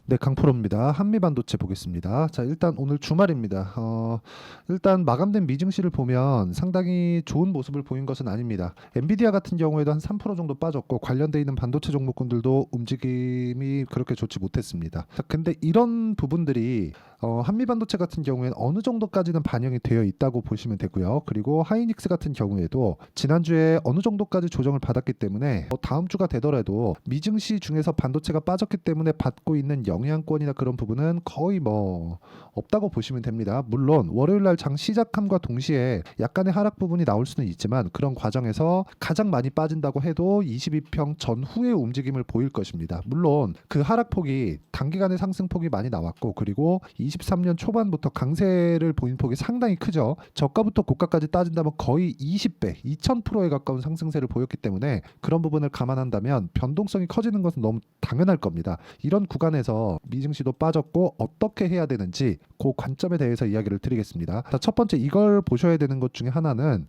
네, 강프로입니다. 한미반도체 보겠습니다. 자, 일단 오늘 주말입니다. 일단 마감된 미증시를 보면 상당히 좋은 모습을 보인 것은 아닙니다. 엔비디아 같은 경우에도 한 3% 정도 빠졌고 관련돼 있는 반도체 종목군들도 움직임이 그렇게 좋지 못했습니다. 자, 근데 이런 부분들이 한미반도체 같은 경우에는 어느 정도까지는 반영이 되어 있다고 보시면 되고요. 그리고 하이닉스 같은 경우에도 지난주에 어느 정도까지 조정을 받았기 때문에 다음 주가 되더라도 미증시 중에서 반도체가 빠졌기 때문에 받고 있는 영향권이나 그런 부분은 거의 없다고 보시면 됩니다. 물론 월요일 날 장 시작함과 동시에 약간의 하락 부분이 나올 수는 있지만 그런 과정에서 가장 많이 빠진다고 해도 22평 전후의 움직임을 보일 것입니다. 물론 그 하락폭이 단기간의 상승폭이 많이 나왔고 그리고 23년 초반부터 강세를 보인 폭이 상당히 크죠. 저가부터 고가까지 따진다면 거의 20배, 2000%에 가까운 상승세를 보였기 때문에 그런 부분을 감안한다면 변동성이 커지는 것은 너무 당연할 겁니다. 이런 구간에서 미증시도 빠졌고 어떻게 해야 되는지 그 관점에 대해서 이야기를 드리겠습니다. 자, 첫 번째 이걸 보셔야 되는 것 중에 하나는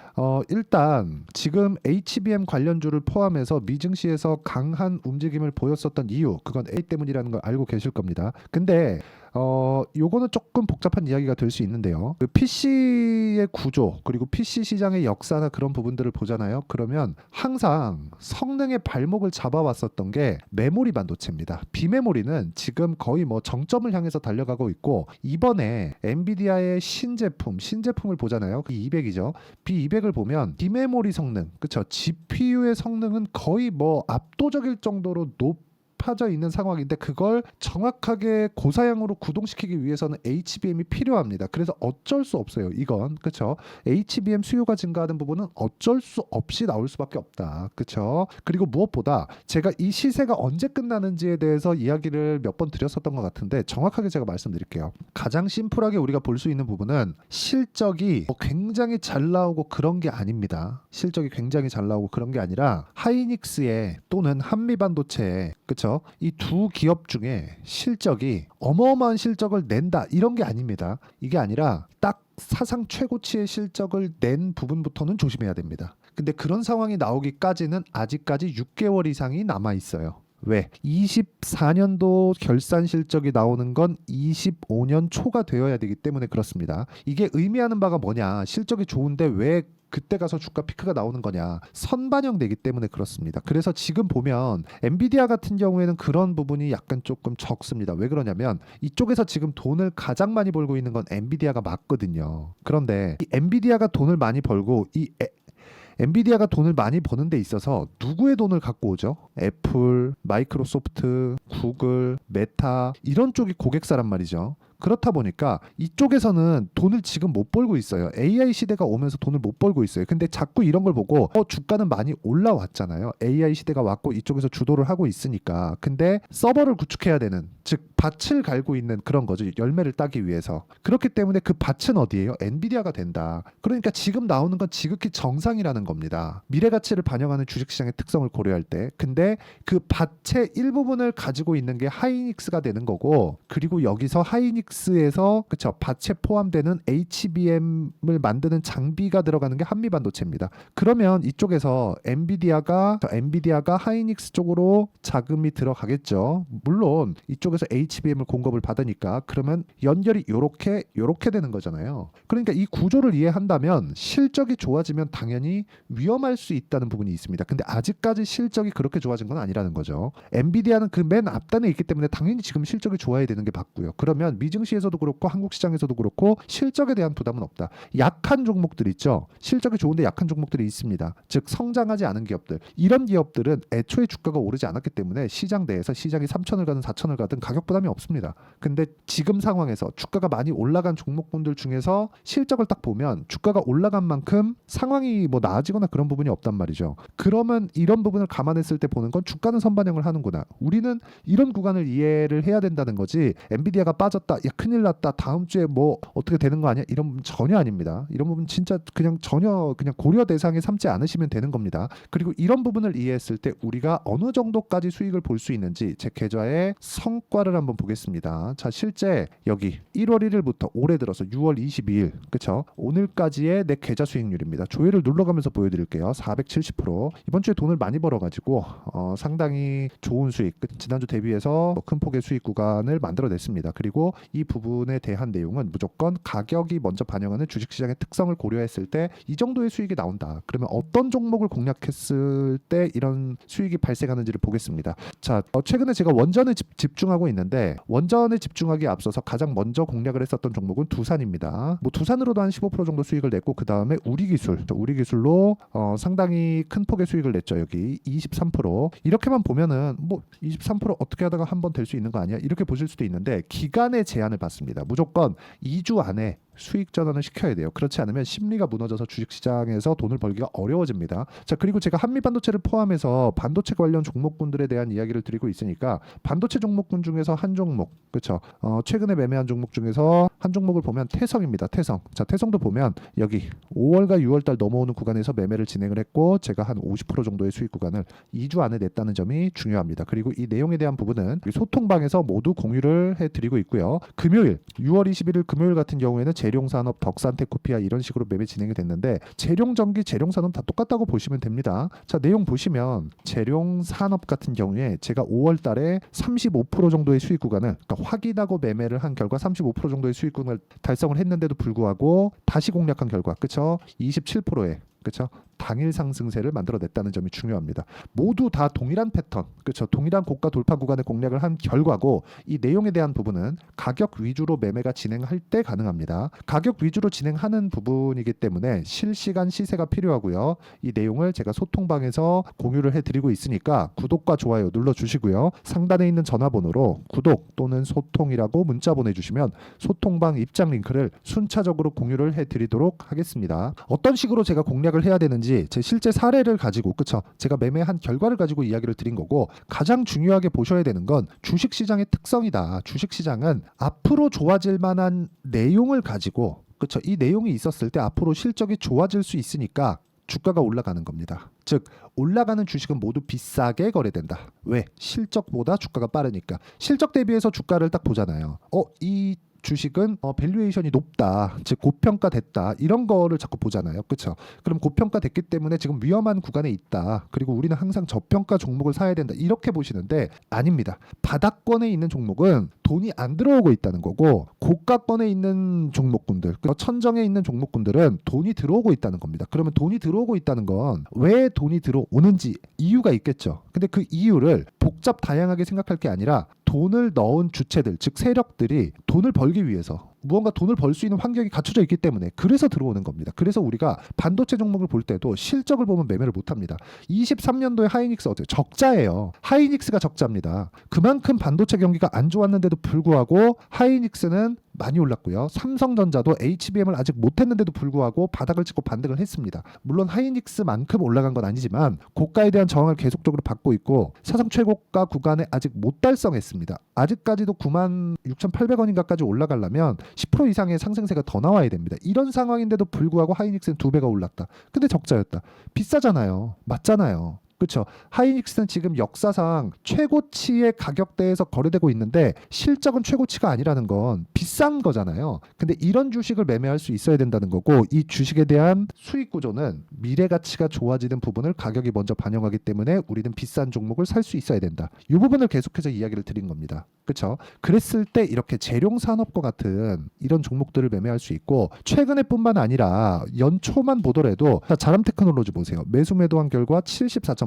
일단 지금 HBM 관련주를 포함해서 미증시에서 강한 움직임을 보였었던 이유, 그건 A 때문이라는 걸 알고 계실 겁니다. 근데 요거는 조금 복잡한 이야기가 될 수 있는데요. 그 PC의 구조 그리고 PC 시장의 역사나 그런 부분들을 보잖아요. 그러면 항상 성능의 발목을 잡아왔었던 게 메모리 반도체입니다. 비메모리는 지금 거의 정점을 향해서 달려가고 있고 이번에 엔비디아의 신제품을 보잖아요. 그 200이죠. B200을 보면 비메모리 성능, 그렇죠? GPU의 성능은 거의 압도적일 정도로 높아져 있는 상황인데 그걸 정확하게 고사양으로 구동시키기 위해서는 HBM이 필요합니다. 그래서 어쩔 수 없어요. 이건 그렇죠. HBM 수요가 증가하는 부분은 어쩔 수 없이 나올 수밖에 없다. 그렇죠. 그리고 무엇보다 제가 이 시세가 언제 끝나는지에 대해서 이야기를 몇 번 드렸었던 것 같은데 정확하게 제가 말씀드릴게요. 가장 심플하게 우리가 볼 수 있는 부분은 실적이 굉장히 잘 나오고 그런 게 아닙니다. 실적이 굉장히 잘 나오고 그런 게 아니라 하이닉스에 또는 한미반도체에 그렇죠. 이 두 기업 중에 실적이 어마어마한 실적을 낸다 이런 게 아닙니다. 이게 아니라 딱 사상 최고치의 실적을 낸 부분부터는 조심해야 됩니다. 근데 그런 상황이 나오기까지는 아직까지 6개월 이상이 남아 있어요. 왜? 24년도 결산 실적이 나오는 건 25년 초가 되어야 되기 때문에 그렇습니다. 이게 의미하는 바가 뭐냐? 실적이 좋은데 왜 그때 가서 주가 피크가 나오는 거냐? 선반영되기 때문에 그렇습니다. 그래서 지금 보면 엔비디아 같은 경우에는 그런 부분이 약간 조금 적습니다. 왜 그러냐면 이쪽에서 지금 돈을 가장 많이 벌고 있는 건 엔비디아가 맞거든요. 그런데 이 엔비디아가 돈을 많이 벌고 엔비디아가 돈을 많이 버는 데 있어서 누구의 돈을 갖고 오죠? 애플, 마이크로소프트, 구글, 메타 이런 쪽이 고객사란 말이죠. 그렇다 보니까 이쪽에서는 돈을 지금 못 벌고 있어요. AI 시대가 오면서 돈을 못 벌고 있어요. 근데 자꾸 이런 걸 보고 주가는 많이 올라왔잖아요. AI 시대가 왔고 이쪽에서 주도를 하고 있으니까. 근데 서버를 구축해야 되는, 즉 밭을 갈고 있는 그런 거죠. 열매를 따기 위해서. 그렇기 때문에 그 밭은 어디예요? 엔비디아가 된다. 그러니까 지금 나오는 건 지극히 정상이라는 겁니다. 미래 가치를 반영하는 주식시장의 특성을 고려할 때. 근데 그 밭의 일부분을 가지고 있는 게 하이닉스가 되는 거고 그리고 여기서 하이닉스에서 그쵸 밭에 포함되는 HBM을 만드는 장비가 들어가는 게 한미반도체입니다. 그러면 이쪽에서 엔비디아가 하이닉스 쪽으로 자금이 들어가겠죠. 물론 이쪽에서 HBM을 공급을 받으니까 그러면 연결이 요렇게 되는 거잖아요. 그러니까 이 구조를 이해한다면 실적이 좋아지면 당연히 위험할 수 있다는 부분이 있습니다. 근데 아직까지 실적이 그렇게 좋아진 건 아니라는 거죠. 엔비디아는 그 맨 앞단에 있기 때문에 당연히 지금 실적이 좋아야 되는 게 맞고요. 그러면 미증시에서도 그렇고 한국 시장에서도 그렇고 실적에 대한 부담은 없다. 약한 종목들 있죠. 실적이 좋은데 약한 종목들이 있습니다. 즉 성장하지 않은 기업들. 이런 기업들은 애초에 주가가 오르지 않았기 때문에 시장 내에서 시장이 3천을 가든 4천을 가든 가격 부담이 없습니다. 근데 지금 상황에서 주가가 많이 올라간 종목군들 중에서 실적을 딱 보면 주가가 올라간 만큼 상황이 나아지거나 그런 부분이 없단 말이죠. 그러면 이런 부분을 감안했을 때 보는 건 주가는 선반영을 하는구나. 우리는 이런 구간을 이해를 해야 된다는 거지. 엔비디아가 빠졌다. 야 큰일 났다. 다음 주에 어떻게 되는 거 아니야? 이런 부분 전혀 아닙니다. 이런 부분 진짜 전혀 고려 대상에 삼지 않으시면 되는 겁니다. 그리고 이런 부분을 이해했을 때 우리가 어느 정도까지 수익을 볼 수 있는지 제 계좌의 효과를 한번 보겠습니다. 자, 실제 여기 1월 1일부터 올해 들어서 6월 22일, 그쵸? 오늘까지의 내 계좌 수익률입니다. 조회를 눌러가면서 보여드릴게요. 470%. 이번 주에 돈을 많이 벌어가지고 상당히 좋은 수익, 지난주 대비해서 큰 폭의 수익 구간을 만들어냈습니다. 그리고 이 부분에 대한 내용은 무조건 가격이 먼저 반영하는 주식시장의 특성을 고려했을 때 이 정도의 수익이 나온다. 그러면 어떤 종목을 공략했을 때 이런 수익이 발생하는지를 보겠습니다. 자, 최근에 제가 원전에 집중하고 있는데 원전에 집중하기에 앞서서 가장 먼저 공략을 했었던 종목은 두산입니다. 뭐 두산으로도 한 15% 정도 수익을 냈고 그 다음에 우리기술로 상당히 큰 폭의 수익을 냈죠. 여기 23%. 이렇게만 보면은 뭐 23% 어떻게 하다가 한번 될 수 있는 거 아니야? 이렇게 보실 수도 있는데 기간의 제한을 받습니다. 무조건 2주 안에 수익 전환을 시켜야 돼요. 그렇지 않으면 심리가 무너져서 주식시장에서 돈을 벌기가 어려워집니다. 자, 그리고 제가 한미반도체를 포함해서 반도체 관련 종목군들에 대한 이야기를 드리고 있으니까 반도체 종목군 중에서 한 종목, 그렇죠? 최근에 매매한 종목 중에서 한 종목을 보면 태성입니다. 태성. 자, 태성도 보면 여기 5월과 6월달 넘어오는 구간에서 매매를 진행을 했고 제가 한 50% 정도의 수익 구간을 2주 안에 냈다는 점이 중요합니다. 그리고 이 내용에 대한 부분은 소통방에서 모두 공유를 해드리고 있고요. 금요일 6월 21일 금요일 같은 경우에는 재룡산업, 덕산테크피아 이런 식으로 매매 진행이 됐는데 재룡전기, 재룡산업 다 똑같다고 보시면 됩니다. 자, 내용 보시면 재룡산업 같은 경우에 제가 5월 달에 35% 정도의 수익 구간을 그러니까 확인하고 매매를 한 결과 35% 정도의 수익 구간을 달성을 했는데도 불구하고 다시 공략한 결과 그쵸? 27%에 그렇죠? 당일 상승세를 만들어냈다는 점이 중요합니다. 모두 다 동일한 패턴, 그렇죠? 동일한 고가 돌파 구간의 공략을 한 결과고 이 내용에 대한 부분은 가격 위주로 매매가 진행할 때 가능합니다. 가격 위주로 진행하는 부분이기 때문에 실시간 시세가 필요하고요. 이 내용을 제가 소통방에서 공유를 해드리고 있으니까 구독과 좋아요 눌러주시고요. 상단에 있는 전화번호로 구독 또는 소통이라고 문자 보내주시면 소통방 입장 링크를 순차적으로 공유를 해드리도록 하겠습니다. 어떤 식으로 제가 공략을 해야 되는지 제 실제 사례를 가지고 그쵸? 제가 매매한 결과를 가지고 이야기를 드린 거고 가장 중요하게 보셔야 되는 건 주식시장의 특성이다. 주식시장은 앞으로 좋아질 만한 내용을 가지고 그쵸? 이 내용이 있었을 때 앞으로 실적이 좋아질 수 있으니까 주가가 올라가는 겁니다. 즉 올라가는 주식은 모두 비싸게 거래된다. 왜? 실적보다 주가가 빠르니까. 실적 대비해서 주가를 딱 보잖아요. 이 주식은 밸류에이션이 높다, 즉 고평가됐다 이런 거를 자꾸 보잖아요. 그렇죠? 그럼 고평가됐기 때문에 지금 위험한 구간에 있다. 그리고 우리는 항상 저평가 종목을 사야 된다. 이렇게 보시는데 아닙니다. 바닥권에 있는 종목은 돈이 안 들어오고 있다는 거고 고가권에 있는 종목군들, 천정에 있는 종목군들은 돈이 들어오고 있다는 겁니다. 그러면 돈이 들어오고 있다는 건 왜 돈이 들어오는지 이유가 있겠죠. 근데 그 이유를 복잡 다양하게 생각할 게 아니라 돈을 넣은 주체들, 즉 세력들이 돈을 벌기 위해서 무언가 돈을 벌 수 있는 환경이 갖춰져 있기 때문에 그래서 들어오는 겁니다. 그래서 우리가 반도체 종목을 볼 때도 실적을 보면 매매를 못합니다. 23년도에 하이닉스 어때요? 적자예요. 하이닉스가 적자입니다. 그만큼 반도체 경기가 안 좋았는데도 불구하고 하이닉스는 많이 올랐고요. 삼성전자도 HBM을 아직 못했는데도 불구하고 바닥을 찍고 반등을 했습니다. 물론 하이닉스만큼 올라간 건 아니지만 고가에 대한 저항을 계속적으로 받고 있고 사상 최고가 구간에 아직 못 달성했습니다. 아직까지도 96,800원인가까지 올라가려면 10% 이상의 상승세가 더 나와야 됩니다. 이런 상황인데도 불구하고 하이닉스는 2배가 올랐다. 근데 적자였다. 비싸잖아요. 맞잖아요. 그렇죠. 하이닉스는 지금 역사상 최고치의 가격대에서 거래되고 있는데 실적은 최고치가 아니라는 건 비싼 거잖아요. 근데 이런 주식을 매매할 수 있어야 된다는 거고 이 주식에 대한 수익 구조는 미래 가치가 좋아지는 부분을 가격이 먼저 반영하기 때문에 우리는 비싼 종목을 살 수 있어야 된다. 이 부분을 계속해서 이야기를 드린 겁니다. 그렇죠. 그랬을 때 이렇게 재룡산업과 같은 이런 종목들을 매매할 수 있고 최근에 뿐만 아니라 연초만 보더라도 자람테크놀로지 보세요. 매수 매도한 결과 74.8%.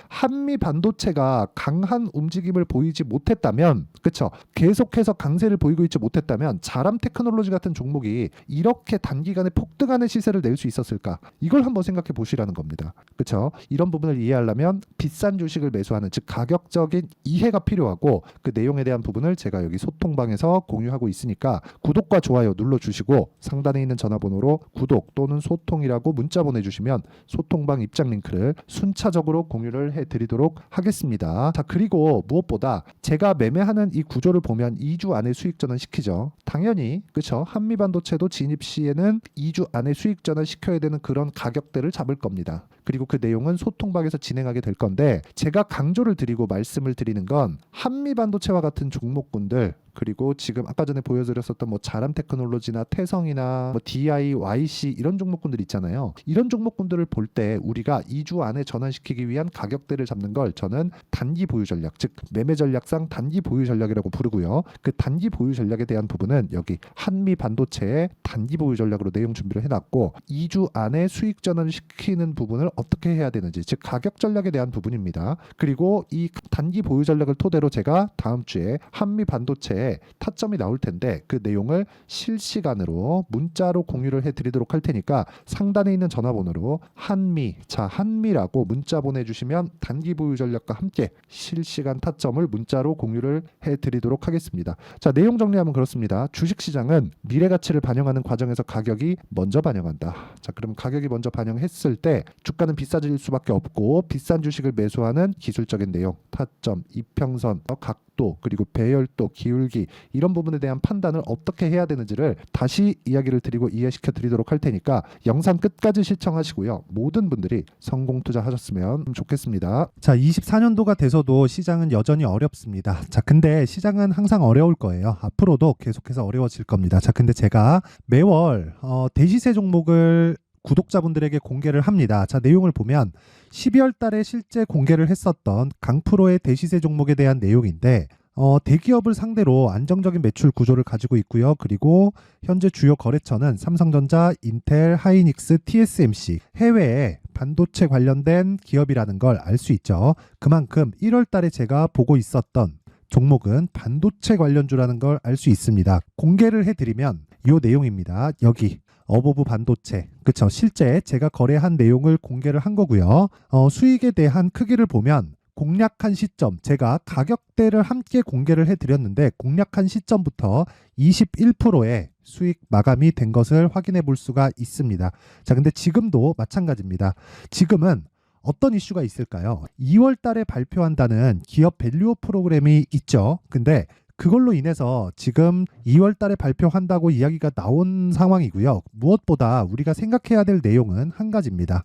한미 반도체가 강한 움직임을 보이지 못했다면 그렇죠. 계속해서 강세를 보이고 있지 못했다면 자람테크놀로지 같은 종목이 이렇게 단기간에 폭등하는 시세를 낼 수 있었을까? 이걸 한번 생각해 보시라는 겁니다. 그렇죠. 이런 부분을 이해하려면 비싼 주식을 매수하는 즉 가격적인 이해가 필요하고 그 내용에 대한 부분을 제가 여기 소통방에서 공유하고 있으니까 구독과 좋아요 눌러주시고 상단에 있는 전화번호로 구독 또는 소통이라고 문자 보내주시면 소통방 입장 링크를 순차적으로 공유를 해드리도록 하겠습니다. 자, 그리고 무엇보다 제가 매매하는 이 구조를 보면 2주 안에 수익 전환 시키죠. 당연히 그렇죠. 한미반도체도 진입 시에는 2주 안에 수익 전환 시켜야 되는 그런 가격대를 잡을 겁니다. 그리고 그 내용은 소통방에서 진행하게 될 건데, 제가 강조를 드리고 말씀을 드리는 건 한미반도체와 같은 종목군들, 그리고 지금 아까 전에 보여드렸었던 뭐 자람 테크놀로지나 태성이나 뭐 DIYC 이런 종목군들 있잖아요. 이런 종목군들을 볼 때 우리가 2주 안에 전환시키기 위한 가격대를 잡는 걸 저는 단기 보유 전략, 즉 매매 전략상 단기 보유 전략이라고 부르고요. 그 단기 보유 전략에 대한 부분은 여기 한미 반도체의 단기 보유 전략으로 내용 준비를 해놨고, 2주 안에 수익 전환을 시키는 부분을 어떻게 해야 되는지, 즉 가격 전략에 대한 부분입니다. 그리고 이 단기 보유 전략을 토대로 제가 다음 주에 한미 반도체에 타점이 나올 텐데 그 내용을 실시간으로 문자로 공유를 해드리도록 할 테니까 상단에 있는 전화번호로 한미라고 문자 보내주시면 단기 보유 전략과 함께 실시간 타점을 문자로 공유를 해드리도록 하겠습니다. 자, 내용 정리하면 그렇습니다. 주식시장은 미래가치를 반영하는 과정에서 가격이 먼저 반영한다. 자, 그럼 가격이 먼저 반영했을 때 주가는 비싸질 수밖에 없고, 비싼 주식을 매수하는 기술적인 내용, 타점, 이평선, 각도, 그리고 배열도, 기울기 이런 부분에 대한 판단을 어떻게 해야 되는지를 다시 이야기를 드리고 이해시켜 드리도록 할 테니까 영상 끝까지 시청하시고요. 모든 분들이 성공 투자하셨으면 좋겠습니다. 자, 24년도가 돼서도 시장은 여전히 어렵습니다. 자, 근데 시장은 항상 어려울 거예요. 앞으로도 계속해서 어려워질 겁니다. 자, 근데 제가 매월 대시세 종목을 구독자분들에게 공개를 합니다. 자, 내용을 보면 12월 달에 실제 공개를 했었던 강프로의 대시세 종목에 대한 내용인데, 대기업을 상대로 안정적인 매출 구조를 가지고 있고요. 그리고 현재 주요 거래처는 삼성전자, 인텔, 하이닉스, TSMC, 해외에 반도체 관련된 기업이라는 걸 알 수 있죠. 그만큼 1월 달에 제가 보고 있었던 종목은 반도체 관련주라는 걸 알 수 있습니다. 공개를 해드리면 이 내용입니다. 여기 어보브 반도체, 그쵸? 실제 제가 거래한 내용을 공개를 한 거고요. 수익에 대한 크기를 보면 공략한 시점, 제가 가격대를 함께 공개를 해드렸는데 공략한 시점부터 21%의 수익 마감이 된 것을 확인해 볼 수가 있습니다. 자, 근데 지금도 마찬가지입니다. 지금은 어떤 이슈가 있을까요? 2월 달에 발표한다는 기업 밸류업 프로그램이 있죠. 근데 그걸로 인해서 지금 2월 달에 발표한다고 이야기가 나온 상황이고요. 무엇보다 우리가 생각해야 될 내용은 한 가지입니다.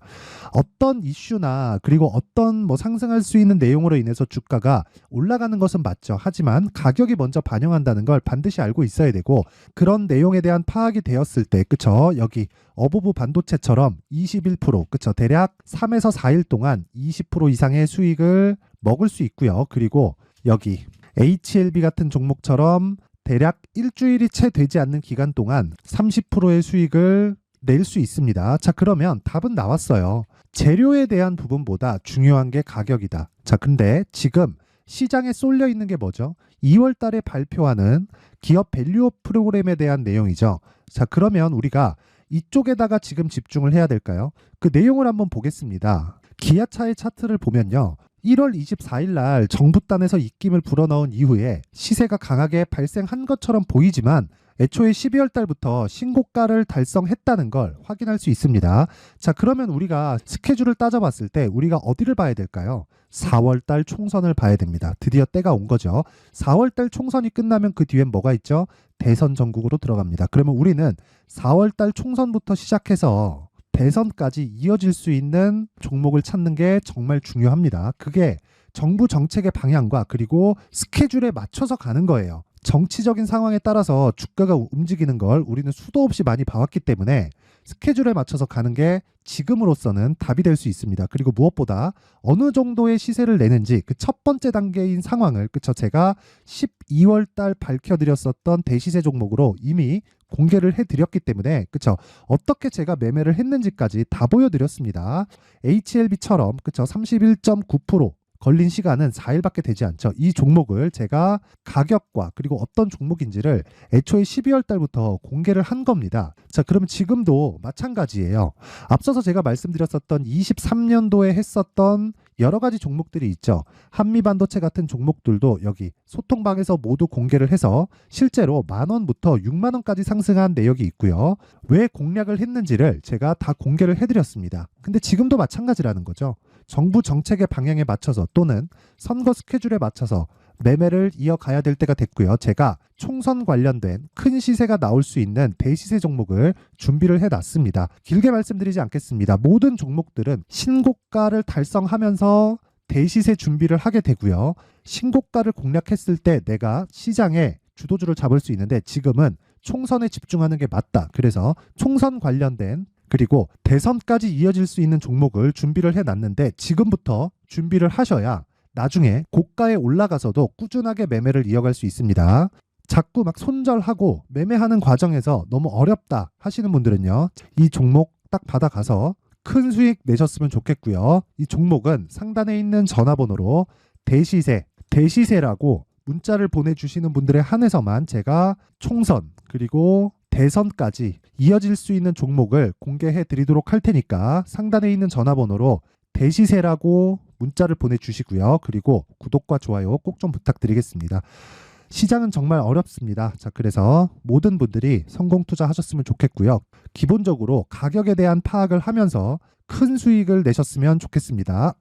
어떤 이슈나 그리고 어떤 뭐 상승할 수 있는 내용으로 인해서 주가가 올라가는 것은 맞죠. 하지만 가격이 먼저 반영한다는 걸 반드시 알고 있어야 되고, 그런 내용에 대한 파악이 되었을 때, 그쵸? 여기 어보브 반도체처럼 21%, 그쵸? 대략 3에서 4일 동안 20% 이상의 수익을 먹을 수 있고요. 그리고 여기 HLB 같은 종목처럼 대략 일주일이 채 되지 않는 기간 동안 30%의 수익을 낼 수 있습니다. 자, 그러면 답은 나왔어요. 재료에 대한 부분보다 중요한 게 가격이다. 자, 근데 지금 시장에 쏠려 있는 게 뭐죠? 2월 달에 발표하는 기업 밸류업 프로그램에 대한 내용이죠. 자, 그러면 우리가 이쪽에다가 지금 집중을 해야 될까요? 그 내용을 한번 보겠습니다. 기아차의 차트를 보면요. 1월 24일 날 정부단에서 입김을 불어넣은 이후에 시세가 강하게 발생한 것처럼 보이지만 애초에 12월 달부터 신고가를 달성했다는 걸 확인할 수 있습니다. 자, 그러면 우리가 스케줄을 따져봤을 때 우리가 어디를 봐야 될까요? 4월 달 총선을 봐야 됩니다. 드디어 때가 온 거죠. 4월 달 총선이 끝나면 그 뒤엔 뭐가 있죠? 대선 전국으로 들어갑니다. 그러면 우리는 4월 달 총선부터 시작해서 대선까지 이어질 수 있는 종목을 찾는 게 정말 중요합니다. 그게 정부 정책의 방향과 그리고 스케줄에 맞춰서 가는 거예요. 정치적인 상황에 따라서 주가가 움직이는 걸 우리는 수도 없이 많이 봐왔기 때문에 스케줄에 맞춰서 가는 게 지금으로서는 답이 될 수 있습니다. 그리고 무엇보다 어느 정도의 시세를 내는지 그 첫 번째 단계인 상황을, 그쵸? 제가 12월 달 밝혀드렸었던 대시세 종목으로 이미 공개를 해드렸기 때문에, 그쵸? 어떻게 제가 매매를 했는지까지 다 보여드렸습니다. HLB처럼, 그쵸? 31.9% 걸린 시간은 4일밖에 되지 않죠. 이 종목을 제가 가격과 그리고 어떤 종목인지를 애초에 12월 달부터 공개를 한 겁니다. 자, 그러면 지금도 마찬가지예요. 앞서서 제가 말씀드렸었던 23년도에 했었던 여러 가지 종목들이 있죠. 한미반도체 같은 종목들도 여기 소통방에서 모두 공개를 해서 실제로 10,000원부터 60,000원까지 상승한 내역이 있고요. 왜 공략을 했는지를 제가 다 공개를 해드렸습니다. 근데 지금도 마찬가지라는 거죠. 정부 정책의 방향에 맞춰서 또는 선거 스케줄에 맞춰서 매매를 이어가야 될 때가 됐고요. 제가 총선 관련된 큰 시세가 나올 수 있는 대시세 종목을 준비를 해놨습니다. 길게 말씀드리지 않겠습니다. 모든 종목들은 신고가를 달성하면서 대시세 준비를 하게 되고요. 신고가를 공략했을 때 내가 시장에 주도주를 잡을 수 있는데 지금은 총선에 집중하는 게 맞다. 그래서 총선 관련된 그리고 대선까지 이어질 수 있는 종목을 준비를 해놨는데 지금부터 준비를 하셔야 나중에 고가에 올라가서도 꾸준하게 매매를 이어갈 수 있습니다. 자꾸 막 손절하고 매매하는 과정에서 너무 어렵다 하시는 분들은요. 이 종목 딱 받아가서 큰 수익 내셨으면 좋겠고요. 이 종목은 상단에 있는 전화번호로 대시세라고 문자를 보내주시는 분들에 한해서만 제가 총선 그리고 대선까지 이어질 수 있는 종목을 공개해 드리도록 할 테니까 상단에 있는 전화번호로 대시세라고 문자를 보내주시고요. 그리고 구독과 좋아요 꼭 좀 부탁드리겠습니다. 시장은 정말 어렵습니다. 자, 그래서 모든 분들이 성공 투자하셨으면 좋겠고요. 기본적으로 가격에 대한 파악을 하면서 큰 수익을 내셨으면 좋겠습니다.